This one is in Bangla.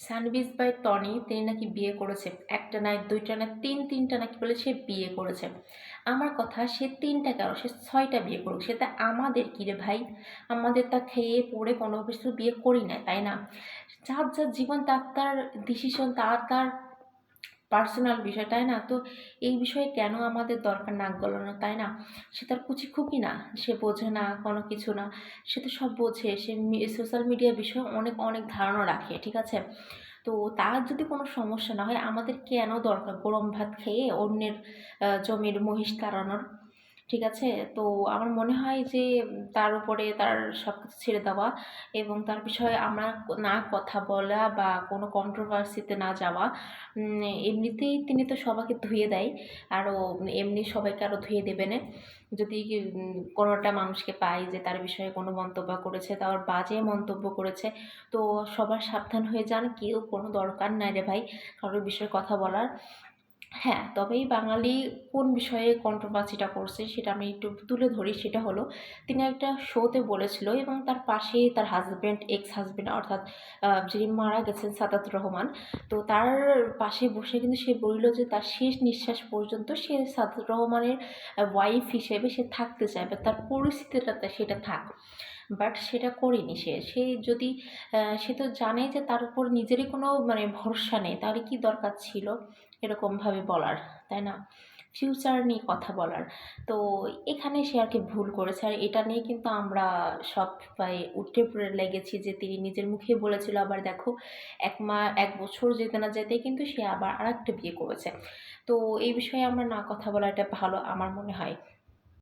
সানভিজ বাই টনি তিনি নাকি বিয়ে করেছে, একটা নয় দুইটা না তিনটা নাকি বলে সে বিয়ে করেছে। আমার কথা, সে তিনটা কেন, সে ছয়টা বিয়ে করুক, সেটা আমাদের কি রে ভাই? আমাদের তা খেয়ে পড়ে কোনো কিছু বিয়ে করি না, তাই না? যার যার জীবন, তার তার ডিসিশন, তার তার পার্সোনাল বিষয়, তাই না? তো এই বিষয়ে কেন আমাদের দরকার নাক গলানো, তাই না? সে তার কুচি খুকি না, সে বোঝে না কোনো কিছু না, সে তো সব বোঝে। সে সোশ্যাল মিডিয়ার বিষয়ে অনেক অনেক ধারণা রাখে, ঠিক আছে? তো তার যদি কোনো সমস্যা না হয়, আমাদের কেন দরকার গরম ভাত খেয়ে অন্যের জমির মহিষ তাড়ানোর? ঠিক আছে? তো আমার মনে হয় যে তার উপরে তার সব কিছু ছেড়ে দেওয়া এবং তার বিষয়ে আমরা না কথা বলা বা কোনো কন্ট্রোভার্সিতে না যাওয়া। এমনিতেই তিনি তো সবাইকে ধুয়ে দেয়, আরও এমনি সবাইকে আরও ধুয়ে দেবে না। যদি কোনোটা মানুষকে পাই যে তার বিষয়ে কোনো মন্তব্য করেছে, তার বাজে মন্তব্য করেছে, তো সবার সাবধান হয়ে যান। কেউ কোনো দরকার নাই রে ভাই কারোর বিষয়ে কথা বলার। হ্যাঁ, তবে এই বাঙালি কোন বিষয়ে কন্ট্রোভার্সিটা করছে সেটা আমি একটু তুলে ধরি। সেটা হলো, তিনি একটা শোতে বলেছিল এবং তার পাশে তার হাসব্যান্ড, এক্স হাসব্যান্ড অর্থাৎ যিনি মারা গেছেন সাদাত রহমান, তো তার পাশে বসে কিন্তু সে বলল যে তার শেষ নিঃশ্বাস পর্যন্ত সে সাদাত রহমানের ওয়াইফ হিসেবে সে থাকতে চাইবে, তার পরিস্থিতিটাতে সেটা থাক। বাট সেটা করেনি সে। সে যদি সে তো জানে যে তার উপর নিজেরই কোনো মানে ভরসা নেই, তাহলে কি দরকার ছিল এরকমভাবে বলার, তাই না? ফিউচার নিয়ে কথা বলার। তো এখানে সে আর কি ভুল করেছে। আর এটা নিয়ে কিন্তু আমরা সবাই উঠে পড়ে লেগেছি যে তিনি নিজের মুখেই বলেছিল, আবার দেখো ১ বছর যেতে না যেতেই কিন্তু সে আবার আরেকটা বিয়ে করেছে। তো এই বিষয়ে আমরা না কথা বলাটা ভালো আমার মনে হয়।